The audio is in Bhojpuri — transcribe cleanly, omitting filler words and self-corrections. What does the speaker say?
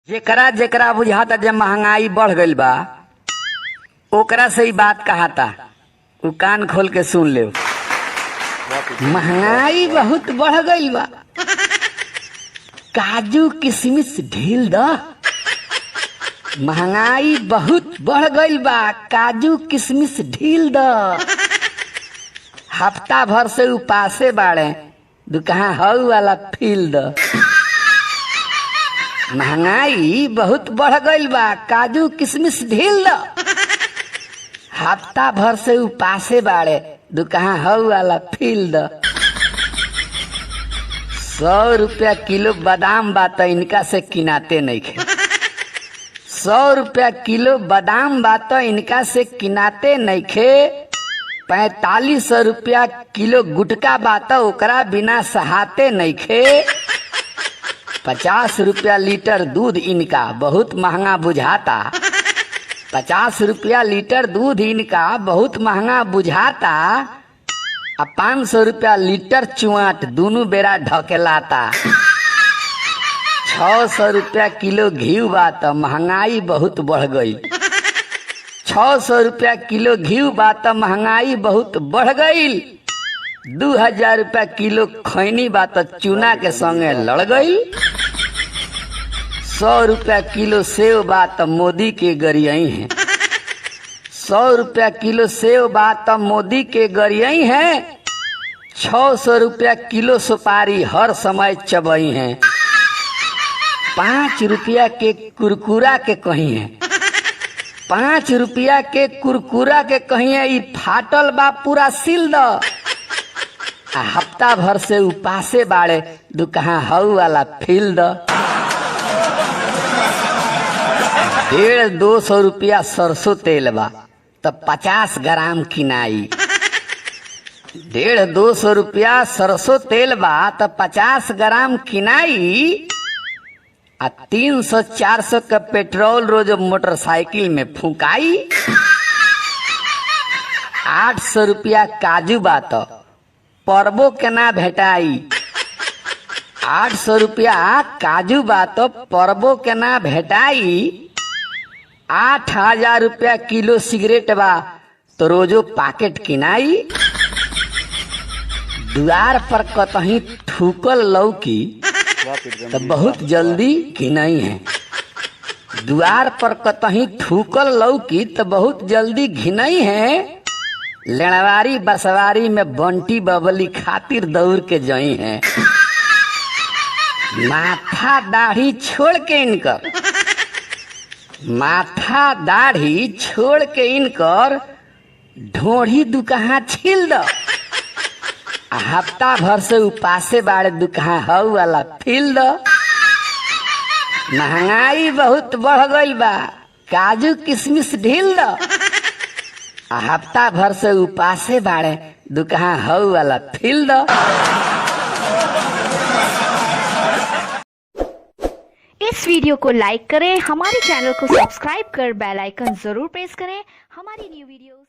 जेकरा जेकरा बुझाता जब महंगाई बढ़ गईल बा ओकरा से ही बात कहाता। उ कान खोल के सुन ले। महंगाई बहुत बढ़ गईल बा, काजू किशमिश ढील द। महंगाई बहुत बढ़ गईल बा, काजू किशमिश ढील द। हफ्ता भर से उपासे बाड़े, दुकान हऊ वाला फील द। महंगाई बहुत बढ़ गईल बा, काजू किशमिश ढील द। हफ्ता भर से उपासे बाड़े, दुकान हऊ वाला फील द। 100 रुपया किलो बादाम बा त इनका से किनाते नहीं खे। 100 रुपया किलो बादाम बा त इनका से किनाते नहीं खे। 4500 रुपया किलो गुटका बा त ओकरा बिना सहाते नहीं खे। 50 रुपया लीटर दूध इनका बहुत महंगा बुझाता। 50 रुपया लीटर दूध इनका बहुत महंगा बुझाता। 500 रुपया लीटर चुआट दोनों बेरा ढकेलाता। 600 रुपया किलो घी बा त महंगाई बहुत बढ़ गई। 600 रुपया किलो घी बा त महंगाई बहुत बढ़ गई। 2000 रुपया किलो खैनी बा त चूना के संगे लड़ गई। 100 रुपया किलो सेव बा त मोदी के गरियाई है। 100 रुपया किलो सेव बा त मोदी के गरियाई है। 600 रुपया किलो सुपारी हर समय चबई है। 5 रुपया के कुरकुरा के कहीं है। 5 रुपया के कुरकुरा के कहीं है। ई फाटल बा पूरा सिल द। हफ्ता भर से उपासे बाड़े, दुकान हऊ वाला फील द। 150-200 रुपया सरसों तेल बा त 50 ग्राम किनाई। 150-200 रुपया सरसों तेल बा त 50 ग्राम किनाई। 300-400 का पेट्रोल रोज मोटरसाइकिल में फूकाई। 800 रुपया काजू बा त परबो के ना भेटाई। 800 रुपया काजू बा त परबो के ना भेटाई। 8000 रुपया किलो सिगरेट बा तो रोजो पाकेट किनाई। द्वार पर कतही ठुकल लौकी तो बहुत जल्दी घिनाई है। द्वार पर कतही ठुकल लौकी तो बहुत जल्दी घिनाई है। लेणवारी बसवारी में बंटी बबली खातिर दौड़ के जई है। माथा दाढ़ी छोड़ के इनकर, माथा दाढ़ी छोड़ के इनकर ढोढ़ी दुकाहा छील द। हफ्ता भर से उपासे बाड़े, दुकाहा हऊ वाला फील द। महंगाई बहुत बढ़ गईल बा, काजू किशमिश ढील द। हफ्ता भर से उपासे बाड़े, दुकाहा हऊ वाला फील द। इस वीडियो को लाइक करें, हमारे चैनल को सब्सक्राइब कर बेल आइकन जरूर प्रेस करें हमारी न्यू वीडियोस